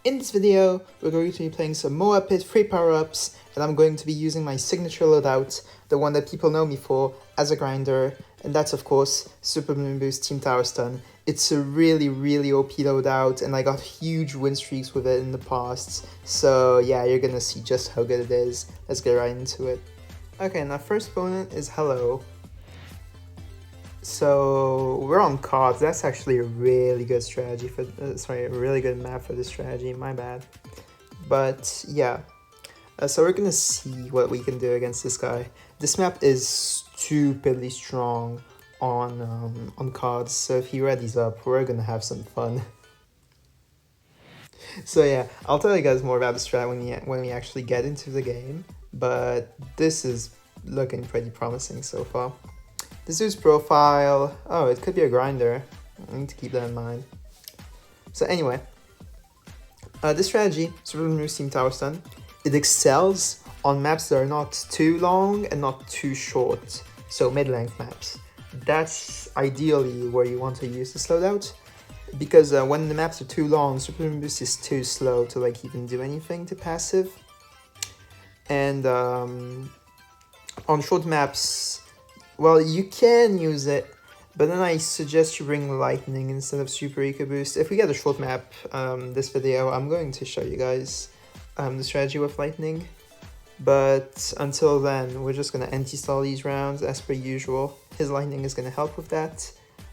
In this video, we're going to be playing some Moa Pit free power-ups, and I'm going to be using my signature loadout, the one that people know me for as a grinder, and that's of course Super Bloon Boost Team Tower Stun. It's a really OP loadout, and I got huge win streaks with it in the past, so yeah, you're gonna see just how good it is. Let's get right into it. Okay, and our first opponent is Hello. So we're on cards. That's actually a really good strategy for a really good map for this strategy. My bad. But yeah, so we're gonna see what we can do against this guy. This map is stupidly strong on cards. So if he readies up, we're gonna have some fun. So yeah, I'll tell you guys more about the strat when we actually get into the game. But this is looking pretty promising so far. This dude's profile, oh, it could be a grinder. I need to keep that in mind. So anyway, this strategy, Super Bloon Team Tower Stun, it excels on maps that are not too long and not too short. So mid-length maps. That's ideally where you want to use this loadout. Because when the maps are too long, Super Bloon Boost is too slow to like even do anything to passive. And on short maps, well, you can use it, but then I suggest you bring Lightning instead of Super Eco Boost. If we get a short map this video, I'm going to show you guys the strategy with Lightning. But until then, we're just going to anti-stall these rounds as per usual. His Lightning is going to help with that,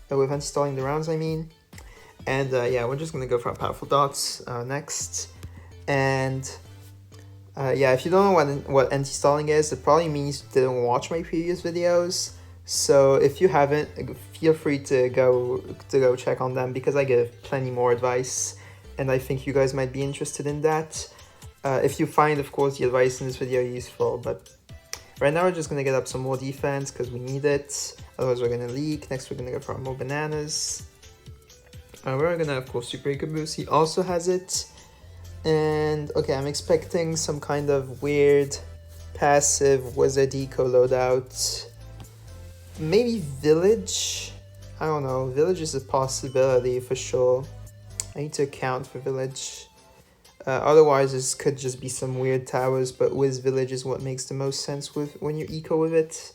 with anti-stalling the rounds, I mean. And yeah, we're just going to go for our Powerful Dots next. And yeah, if you don't know what anti-stalling is, it probably means you didn't watch my previous videos. So if you haven't, feel free to go check on them, because I give plenty more advice, and I think you guys might be interested in that. If you find, of course, the advice in this video useful. But right now we're just gonna get up some more defense because we need it. Otherwise we're gonna leak. Next we're gonna go for more bananas. We're gonna, of course, Super Eco Boost. He also has it. And okay, I'm expecting some kind of weird passive Wizard Eco loadout. Maybe Village? I don't know. Village is a possibility for sure. I need to account for Village. Otherwise, this could just be some weird towers, but Wiz Village is what makes the most sense when you're eco with it.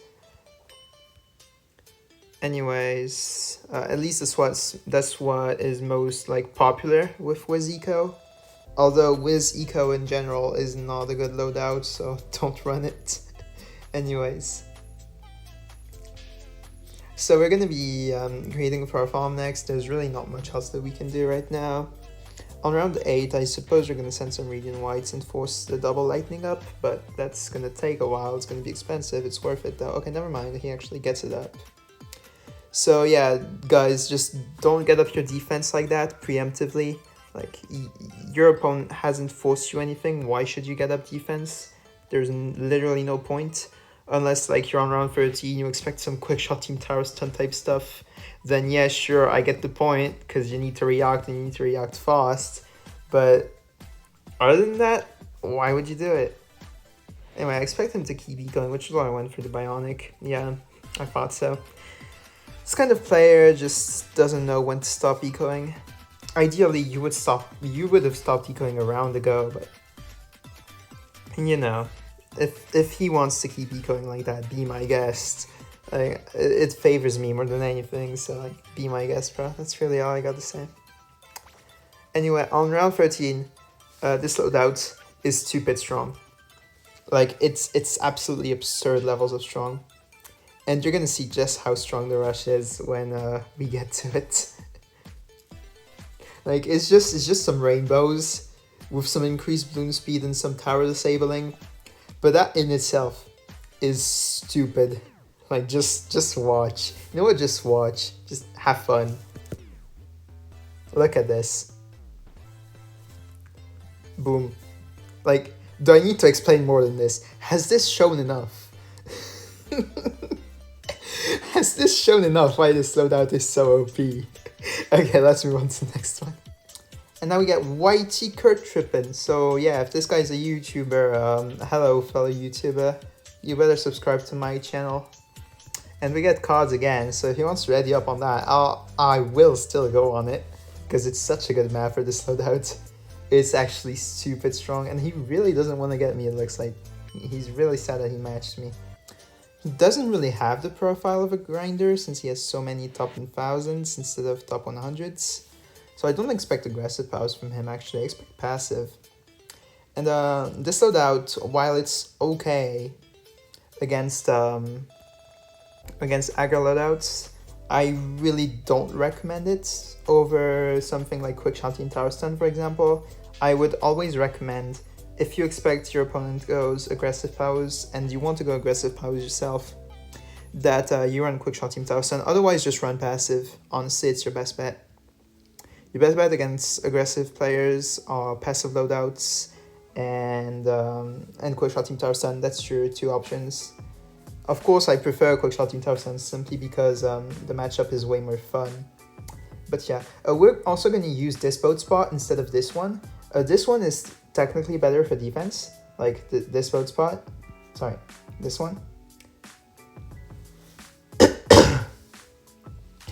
Anyways, at least that's what is most like popular with Wiz Eco. Although Wiz Eco in general is not a good loadout, so don't run it. Anyways. So we're going to be creating for our farm next. There's really not much else that we can do right now. On round 8, I suppose we're going to send some Radiant Whites and force the double lightning up, but that's going to take a while. It's going to be expensive. It's worth it though. Okay, never mind. He actually gets it up. So yeah, guys, just don't get up your defense like that preemptively. Like, your opponent hasn't forced you anything. Why should you get up defense? There's literally no point. Unless, like, you're on round 13, you expect some quick shot Team Tower Stun type stuff. Then, yeah, sure, I get the point, because you need to react, and you need to react fast. But other than that, why would you do it? Anyway, I expect him to keep ecoing, which is why I went for the Bionic. Yeah, I thought so. This kind of player just doesn't know when to stop ecoing. Ideally, you would have stopped ecoing a round ago, but you know, if he wants to keep ecoing like that, be my guest. Like, it favors me more than anything, so like, be my guest, bro. That's really all I got to say. Anyway, on round 13, this loadout is stupid strong. Like, it's absolutely absurd levels of strong. And you're gonna see just how strong the rush is when we get to it. Like, it's just some rainbows with some increased bloom speed and some tower disabling. But that in itself is stupid. Like, just watch. You know what? Just watch. Just have fun. Look at this. Boom. Like, do I need to explain more than this? Has this shown enough? Has this shown enough why this loadout is so OP? Okay, let's move on to the next one. And now we get Whitey Kurt Trippin. So yeah, if this guy's a YouTuber, hello fellow YouTuber, you better subscribe to my channel. And we get cards again, so if he wants to ready up on that, I will still go on it, because it's such a good map for this loadout. it's actually stupid strong, and he really doesn't want to get me, it looks like. He's really sad that he matched me. He doesn't really have the profile of a grinder since he has so many top 1000s instead of top 100s. So I don't expect aggressive powers from him actually, I expect passive. And this loadout, while it's okay against aggro loadouts, I really don't recommend it over something like Quickshot Team Tower Stun, for example. I would always recommend, if you expect your opponent goes aggressive powers and you want to go aggressive powers yourself, that you run Quickshot Team Tower Stun. Otherwise, just run passive. Honestly, it's your best bet. Your best bet against aggressive players are passive loadouts and Quickshot Team Tower Stun. That's your two options. Of course, I prefer Quickshot Team Tower Stun simply because the matchup is way more fun. But yeah, we're also going to use this boat spot instead of this one. This one is technically better for defense, like this boat spot. Sorry, this one.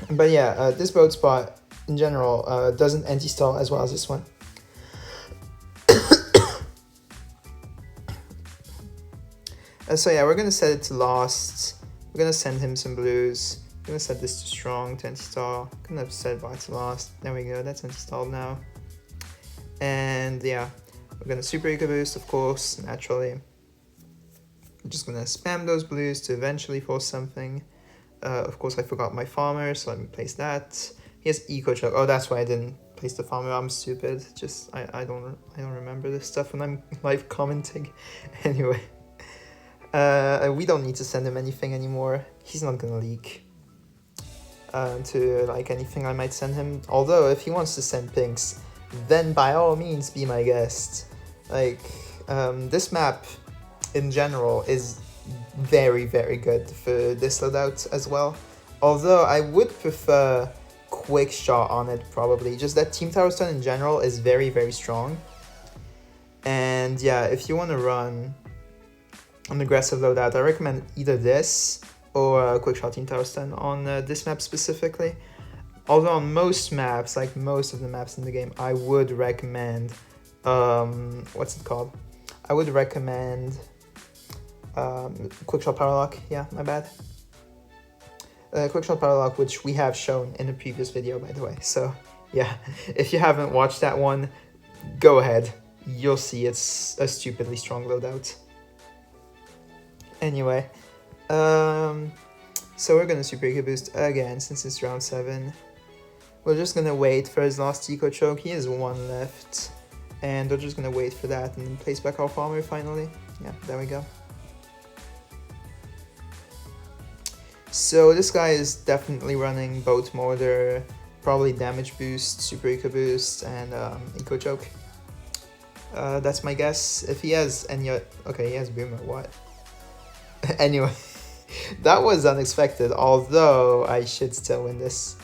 But yeah, this boat spot in general doesn't anti-stall as well as this one. So yeah, we're gonna set it to lost. We're gonna send him some blues. We're gonna set this to strong to anti-stall. Gonna set bar to lost. There we go, that's anti-stalled now. And yeah, we're gonna super eco boost, of course, naturally. I'm just gonna spam those blues to eventually force something. Of course, I forgot my farmer, so let me place that. He has eco choke. Oh, that's why I didn't place the farmer. I'm stupid. Just I don't remember this stuff when I'm live commenting. Anyway, we don't need to send him anything anymore. He's not gonna leak to like anything I might send him. Although if he wants to send pinks, then by all means be my guest. Like this map in general is very, very good for this loadout as well. Although I would prefer quick shot on it probably. Just that Team Tower Stun in general is very, very strong. And yeah, if you want to run an aggressive loadout, I recommend either this or quick shot Team Tower Stun on this map specifically. Although on most maps, like most of the maps in the game, I would recommend what's it called? I would recommend Quickshot Power Lock. Yeah, my bad. Quickshot Power Lock, which we have shown in a previous video, by the way. So yeah, if you haven't watched that one, go ahead. You'll see it's a stupidly strong loadout. Anyway, so we're gonna super eco boost again since it's round 7. We're just gonna wait for his last eco choke. He has 1 left, and we're just gonna wait for that and then place back our farmer finally. Yeah, there we go. So this guy is definitely running boat mortar, probably damage boost, super eco boost, and eco choke. That's my guess. If he has any, okay, he has boomer. What? Anyway, that was unexpected. Although I should still win this.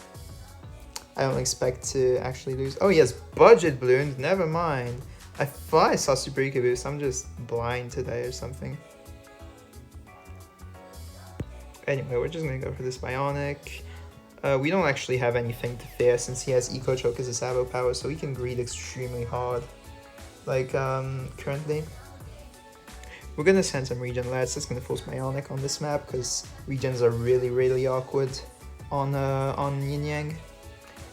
I don't expect to actually lose. Oh, he has budget balloons. Never mind. I thought I saw super eco boost. I'm just blind today or something. Anyway, we're just gonna go for this bionic. We don't actually have anything to fear since he has eco choke as a sabo power, so he can greed extremely hard. Like currently. We're gonna send some regen leds. That's gonna force bionic on this map because regens are really, really awkward on Yin Yang.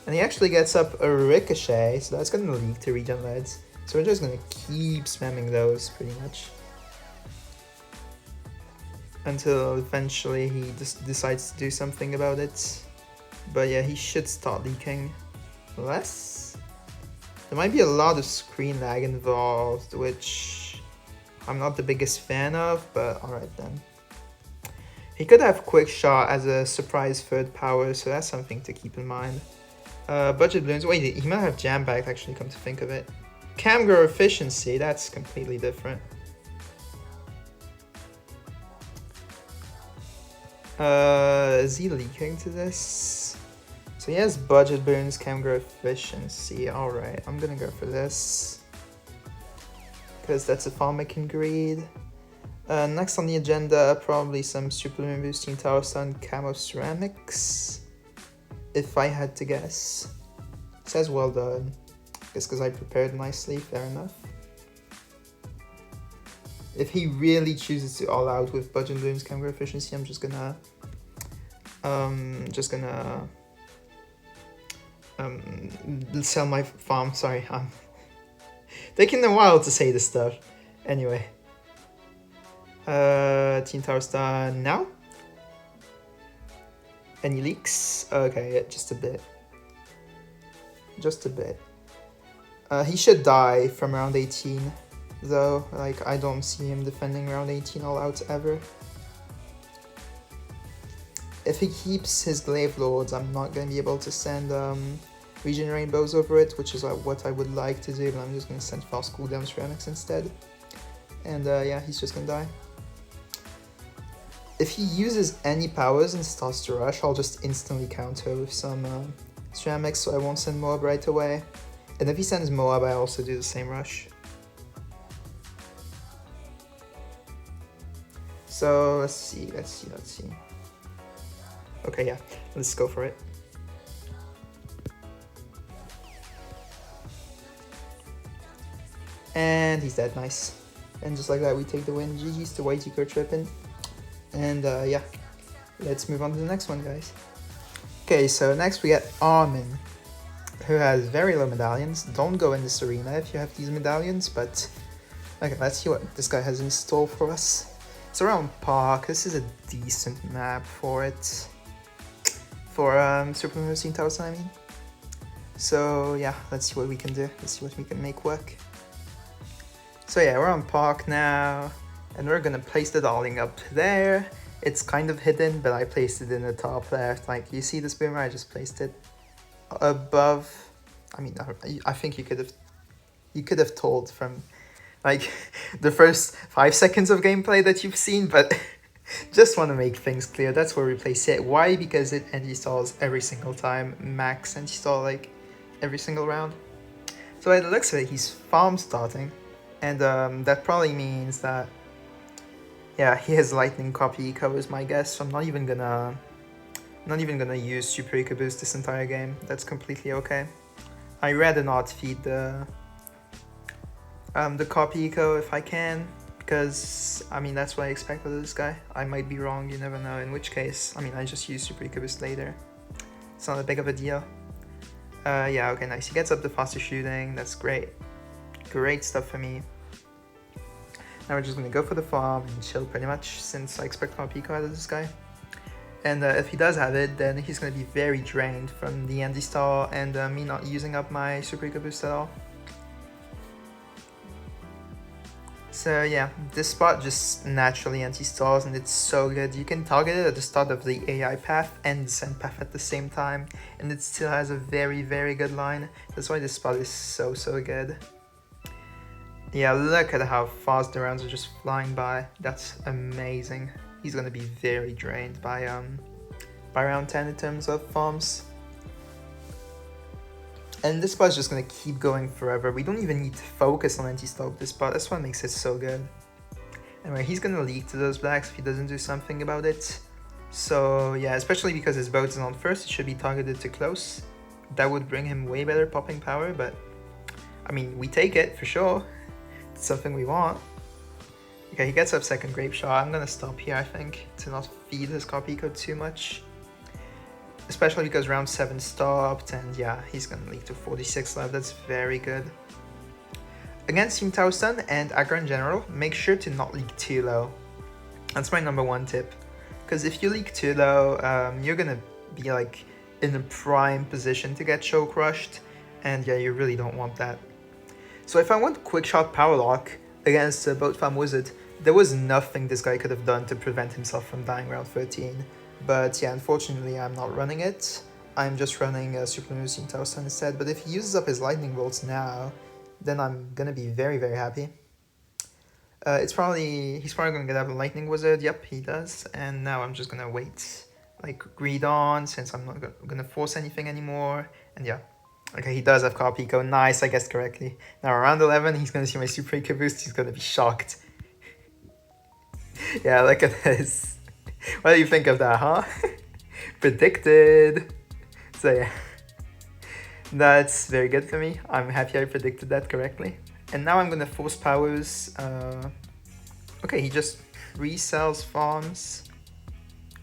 And he actually gets up a ricochet, so that's gonna lead to regen leds. So we're just gonna keep spamming those pretty much until eventually he just decides to do something about it. But yeah, he should start leaking less. There might be a lot of screen lag involved, which I'm not the biggest fan of, but alright then. He could have quick shot as a surprise third power, so that's something to keep in mind. Budget balloons, wait, he might have jam back actually, come to think of it. Camgirl efficiency, that's completely different. Is he leaking to this? So he has budget burns, camgirl efficiency. Alright, I'm gonna go for this. Because that's a farm I can greed. Next on the agenda, probably some super moon boosting tower stun camo ceramics. If I had to guess. It says well done. Just because I prepared nicely, fair enough. If he really chooses to all out with budget Bloons camera efficiency, I'm just gonna sell my farm. Sorry, I'm taking a while to say this stuff. Anyway, Team Tower's done now. Any leaks? Okay, yeah, just a bit. Just a bit. He should die from round 18, though. Like, I don't see him defending round 18 all out ever. If he keeps his Glaive Lords, I'm not going to be able to send Regen Rainbows over it, which is what I would like to do, but I'm just going to send fast cooldown ceramics instead. And yeah, he's just going to die. If he uses any powers and starts to rush, I'll just instantly counter with some ceramics, so I won't send Moab right away. And if he sends Moab, I also do the same rush. So let's see. Okay, yeah, let's go for it. And he's dead, nice. And just like that, we take the win. GG's to YTCO tripping. And yeah, let's move on to the next one, guys. Okay, so next we get Armin, who has very low medallions. Don't go in this arena if you have these medallions, but okay, let's see what this guy has in store for us. It's around Park. This is a decent map for it. For Super Mario 1000, I mean. So yeah, let's see what we can do. Let's see what we can make work. So yeah, we're on Park now, and we're gonna place the darling up there. It's kind of hidden, but I placed it in the top left. Like, you see this boomer? I just placed it above. I mean, I think you could have told from like the first 5 seconds of gameplay that you've seen, but just want to make things clear. That's where we place it. Why? Because it anti-stalls every single time. Max anti-stall like every single round. So by the looks of it, he's farm starting, and that probably means that, yeah, he has lightning copy eco is my guess. So I'm not even gonna use super eco boost this entire game. That's completely okay. I rather not feed the copy eco if I can, because I mean that's what I expect of this guy. I might be wrong, you never know. In which case, I mean, I just use super eco boost later. It's not a big of a deal. Yeah, okay, nice. He gets up the faster shooting. That's great. Great stuff for me. Now we're just gonna go for the farm and chill pretty much, since I expect copy eco out of this guy. And if he does have it, then he's gonna be very drained from the anti-stall and me not using up my super eco boost at all. So yeah, this spot just naturally anti-stalls, and it's so good. You can target it at the start of the AI path and descent path at the same time, and it still has a very, very good line. That's why this spot is so good. Yeah, look at how fast the rounds are just flying by. That's amazing. He's gonna be very drained by round 10 in terms of farms. And this spot is just gonna keep going forever. We don't even need to focus on anti-stall with this spot. That's what makes it so good. Anyway, he's gonna leak to those blacks if he doesn't do something about it. So yeah, especially because his boat is on first, it should be targeted to close. That would bring him way better popping power, but I mean, we take it for sure. It's something we want. Okay, he gets up second grape shot. I'm gonna stop here, I think, to not feed his copy code too much. Especially because round 7 stopped, and yeah, he's gonna leak to 46 left. That's very good. Against Team 1000 and aggro in general, make sure to not leak too low. That's my #1 tip. Because if you leak too low, you're gonna be like in a prime position to get show crushed, and yeah, you really don't want that. So if I want quick shot power lock against a boat farm wizard, there was nothing this guy could have done to prevent himself from dying round 13. But yeah, unfortunately I'm not running it. I'm just running Super Mario 1000 instead. But if he uses up his lightning bolts now, then I'm gonna be very, very happy. He's probably gonna get out a lightning wizard. Yep, he does. And now I'm just gonna wait, like greed on, since I'm not gonna force anything anymore. And yeah. Okay, he does have copy eco. Nice, I guessed correctly. Now around 11, he's gonna see my super eco boost. He's gonna be shocked. Yeah, look at this. What do you think of that, huh? Predicted. So yeah. That's very good for me. I'm happy I predicted that correctly. And now I'm gonna force powers. Okay, he just resells farms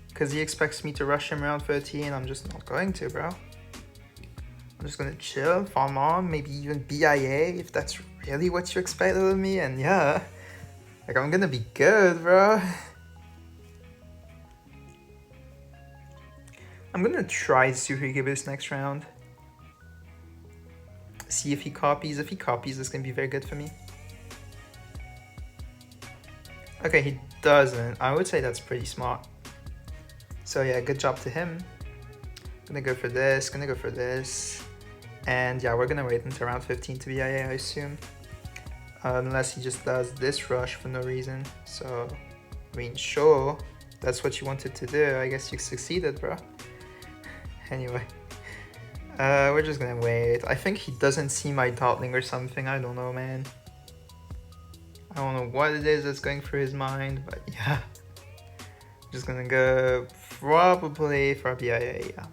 because he expects me to rush him around 13. I'm just not going to, bro. I'm just gonna chill, farm on, maybe even BIA if that's really what you expected of me. And yeah, like I'm gonna be good, bro. I'm gonna try Suhige Boost next round. See if he copies. If he copies, it's gonna be very good for me. Okay, he doesn't. I would say that's pretty smart. So yeah, good job to him. Gonna go for this, gonna go for this. And yeah, we're gonna wait until round 15 to BIA, I assume. Unless he just does this rush for no reason. So, I mean, sure, that's what you wanted to do. I guess you succeeded, bro. Anyway, we're just gonna wait. I think he doesn't see my Dartling or something. I don't know, man. I don't know what it is that's going through his mind, but yeah. Just gonna go probably for a BIA, yeah.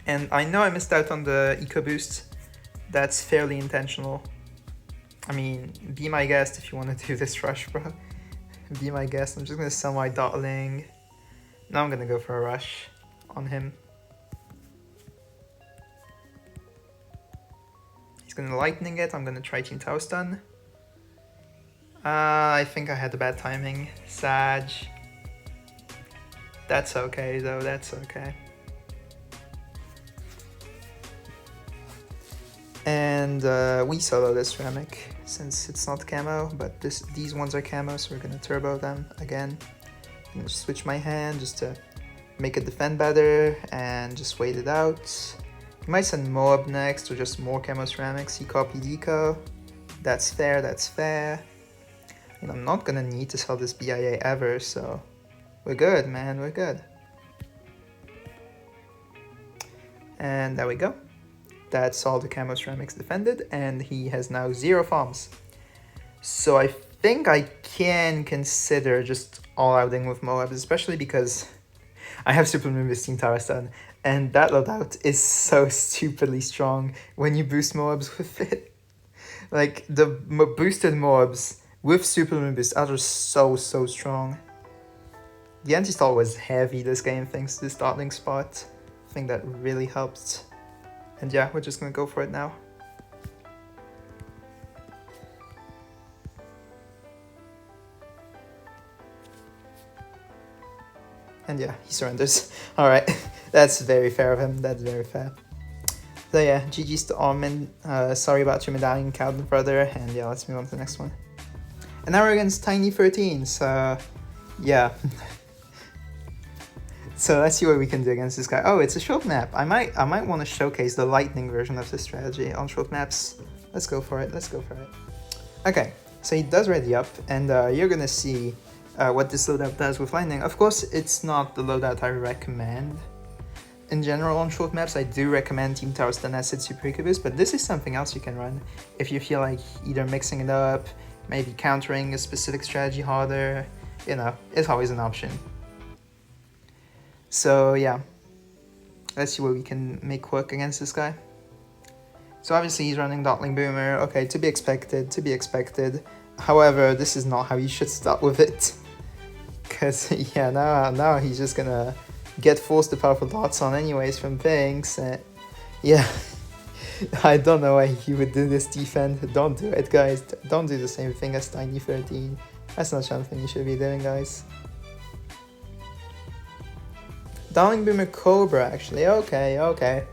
And I know I missed out on the eco boost. That's fairly intentional. I mean, be my guest if you want to do this rush, bro. Be my guest. I'm just gonna sell my Dartling. Now I'm gonna go for a rush on him. He's gonna lightning it. I'm gonna try Team Tower Stun. I think I had the bad timing. Sag. That's okay though, that's okay. And we solo this ceramic since it's not camo, but these ones are camo, so we're gonna turbo them again. I'm gonna switch my hand just to make it defend better and just wait it out. He might send Moab next or just more camo ceramics. He copied eco. That's fair, that's fair. And I'm not gonna need to sell this BIA ever, so we're good, man, we're good. And there we go. That's all the camo ceramics defended, and he has now 0 farms. So I think I can consider just all outing with Moab, especially because I have Super Moonbeast Team Tower Stun, and that loadout is so stupidly strong when you boost Moabs with it. Like, the boosted Moabs with Super Moonbeast are just so strong. The anti-stall was heavy this game thanks to the starting spot. I think that really helped. And yeah, we're just gonna go for it now. And yeah, he surrenders. Alright, that's very fair of him, that's very fair. So yeah, GG's to Armin. Sorry about your medallion, Cowden brother, and yeah, let's move on to the next one. And now we're against Tiny 13, so yeah. So let's see what we can do against this guy. Oh, it's a short map. I might want to showcase the lightning version of this strategy on short maps. Let's go for it, let's go for it. Okay, so he does ready up, and you're gonna see what this loadout does with lightning. Of course, it's not the loadout I recommend. In general, on short maps, I do recommend Team Tower Stun Acid Super Eco Boost, but this is something else you can run if you feel like either mixing it up, maybe countering a specific strategy harder, you know, it's always an option. So yeah, let's see what we can make work against this guy. So obviously he's running Dartling Boomer, okay, to be expected, to be expected. However, this is not how you should start with it. Because yeah, now he's just gonna get forced to powerful darts on anyways from things. Yeah, I don't know why he would do this defend. Don't do it, guys. Don't do the same thing as Tiny 13. That's not something you should be doing, guys. Dartling Boomer Cobra, actually. Okay, okay.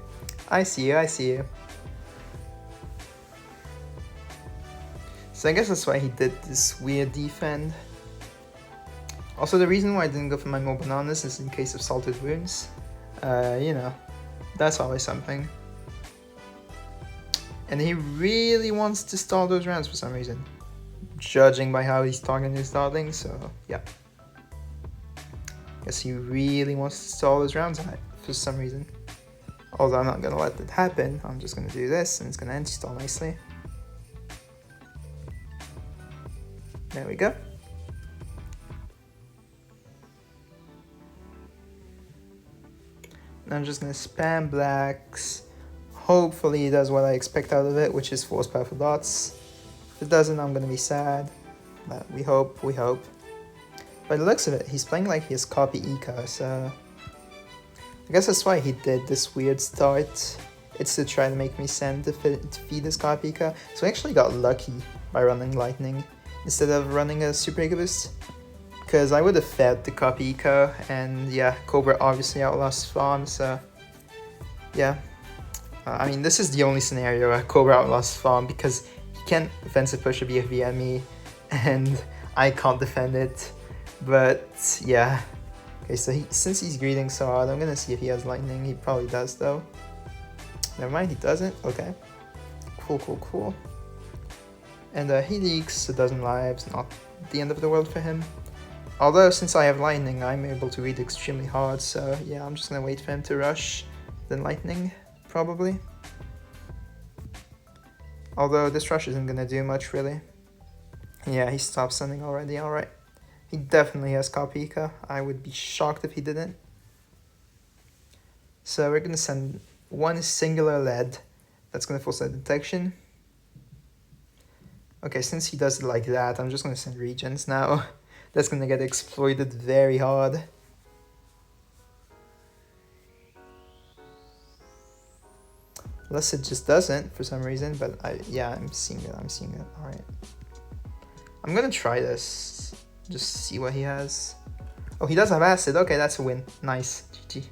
I see you, I see you. So I guess that's why he did this weird defend. Also, the reason why I didn't go for my more bananas is in case of salted wounds. You know, that's always something. And he really wants to stall those rounds for some reason. Judging by how he's targeting his Dartling, so yeah. Guess he really wants to stall those rounds for some reason. Although I'm not gonna let that happen, I'm just gonna do this and it's gonna anti-stall nicely. There we go. I'm just gonna spam blacks. Hopefully he does what I expect out of it, which is force powerful dots. If it doesn't, I'm gonna be sad. But we hope, we hope. By the looks of it, he's playing like he has copy eco, so I guess that's why he did this weird start. It's to try to make me send to feed his copy eco. So I actually got lucky by running lightning instead of running a super eco boost. Because I would have fed the copy eco, and yeah, Cobra obviously outlasts farm, so yeah. I mean, this is the only scenario where Cobra outlasts farm because he can't offensive push a BFB at me, and I can't defend it. But yeah. Okay, so since he's greeting so hard, I'm gonna see if he has lightning. He probably does though. Never mind, he doesn't. Okay. Cool, cool, cool. And he leaks a dozen lives, not the end of the world for him. Although, since I have lightning, I'm able to read extremely hard, so yeah, I'm just gonna wait for him to rush, then lightning, probably. Although, this rush isn't gonna do much, really. Yeah, he stopped sending already, alright. He definitely has copy eco. I would be shocked if he didn't. So we're gonna send one singular lead. That's gonna force that detection. Okay, since he does it like that, I'm just gonna send regens now. That's gonna get exploited very hard. Unless it just doesn't for some reason, but yeah, I'm seeing it, alright. I'm gonna try this, just see what he has. Oh, he does have acid, okay, that's a win, nice, GG.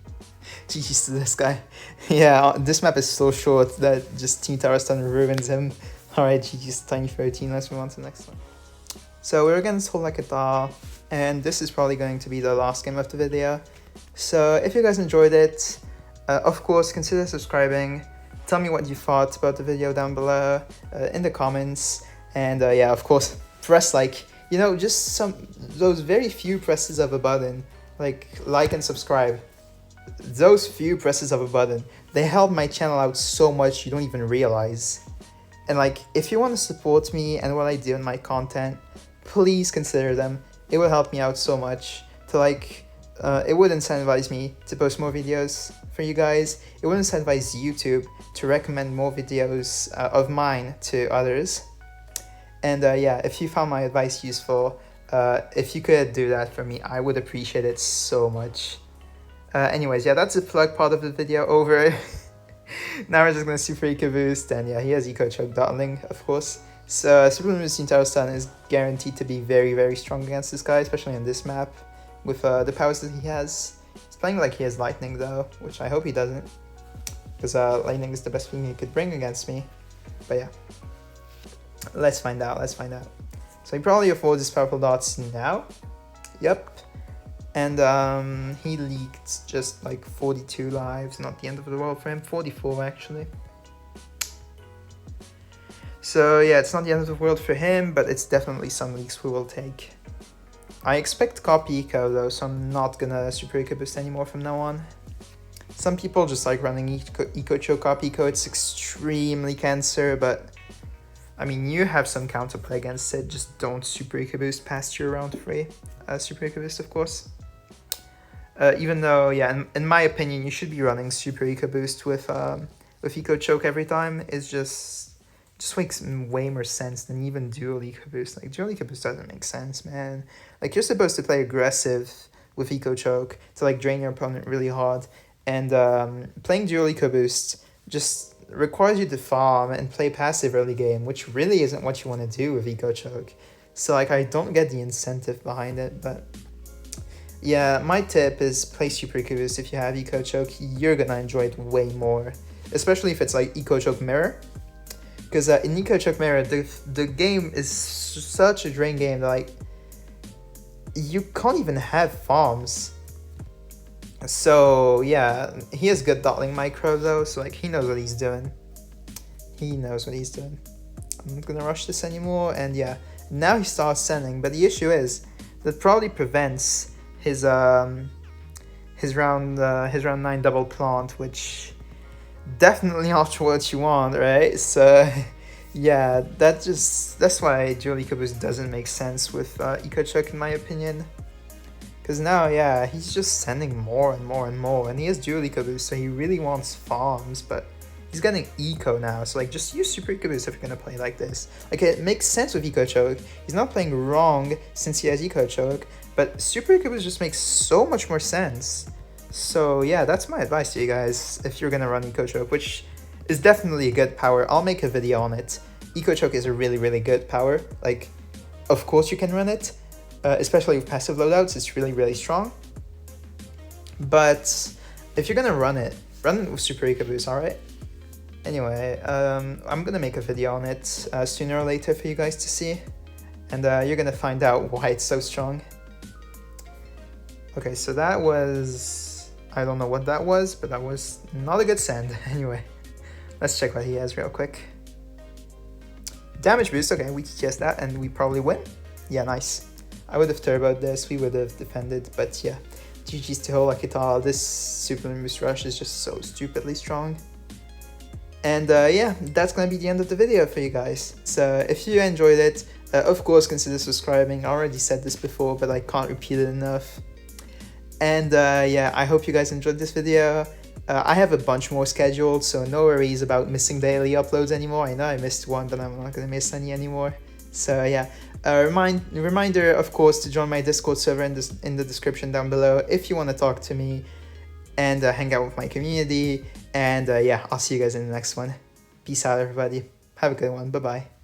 GG's to this guy. Yeah, this map is so short that just Team Tower Stun ruins him. Alright, GG's Tiny 13, let's move on to the next one. So we're against Hold Like a Doll, and this is probably going to be the last game of the video. So if you guys enjoyed it, of course consider subscribing. Tell me what you thought about the video down below in the comments, and yeah, of course press like, you know, just those very few presses of a button, like and subscribe. Those few presses of a button, they help my channel out so much you don't even realize. And like, if you want to support me and what I do in my content, please consider them. It will help me out so much to like, it would incentivize me to post more videos for you guys. It would incentivize YouTube to recommend more videos of mine to others. And yeah, if you found my advice useful, if you could do that for me, I would appreciate it so much. Anyways, yeah, that's the plug part of the video over. Now we're just gonna super eco boost, and yeah, he has eco choke dartling, of course. So Super Bloons TD Battles is guaranteed to be very, very strong against this guy, especially on this map with the powers that he has. He's playing like he has lightning though, which I hope he doesn't, because lightning is the best thing he could bring against me. But yeah, let's find out. Let's find out. So he probably affords his powerful dots now. Yep. And he leaked just like 42 lives, not the end of the world for him, 44 actually. So yeah, it's not the end of the world for him, but it's definitely some leaks we will take. I expect copy eco though, so I'm not gonna super eco boost anymore from now on. Some people just like running eco choke copy eco, it's extremely cancer, but I mean, you have some counterplay against it, just don't super eco boost past your round 3. Super eco boost, of course. Even though, yeah, in my opinion, you should be running super eco boost with eco choke every time. It's just makes way more sense than even dual eco boost. Like, dual eco boost doesn't make sense, man. Like, you're supposed to play aggressive with eco choke to like drain your opponent really hard, and playing dual eco boost just requires you to farm and play passive early game, which really isn't what you want to do with eco choke. So like, I don't get the incentive behind it, but yeah, my tip is play super eco boost if you have eco choke. You're gonna enjoy it way more, especially if it's like eco choke mirror, because in eco choke mirror the game is such a drain game that like you can't even have farms. So yeah, he has good dotling micro though, so like he knows what he's doing. I'm not gonna rush this anymore, and yeah, now he starts sending, but the issue is that probably prevents his round 9 double plant, which definitely not what you want, right? So yeah, that's why dual eco boost doesn't make sense with eco choke in my opinion, Because now, yeah, he's just sending more and more and more. And he has dual eco boost, so he really wants farms, but he's getting eco now. So, like, just use super eco boost if you're going to play like this. Like, it makes sense with eco choke. He's not playing wrong since he has eco choke, but super eco boost just makes so much more sense. So, yeah, that's my advice to you guys if you're going to run eco choke, which is definitely a good power. I'll make a video on it. Eco choke is a really, really good power. Like, of course you can run it. Especially with passive loadouts, it's really, really strong. But if you're gonna run it with super eco boost, alright? Anyway, I'm gonna make a video on it sooner or later for you guys to see. And you're gonna find out why it's so strong. Okay, so that was... I don't know what that was, but that was not a good send. Anyway, let's check what he has real quick. Damage boost, okay, we guessed that and we probably win. Yeah, nice. I would have turboed this, we would have defended, but yeah. GG's to Holakita. This Super Boost Rush is just so stupidly strong. And yeah, that's gonna be the end of the video for you guys. So if you enjoyed it, of course consider subscribing. I already said this before, but I can't repeat it enough. And yeah, I hope you guys enjoyed this video. I have a bunch more scheduled, so no worries about missing daily uploads anymore. I know I missed one, but I'm not gonna miss any anymore. So yeah, reminder, of course, to join my Discord server in the description down below if you want to talk to me and hang out with my community. And yeah, I'll see you guys in the next one. Peace out, everybody. Have a good one. Bye-bye.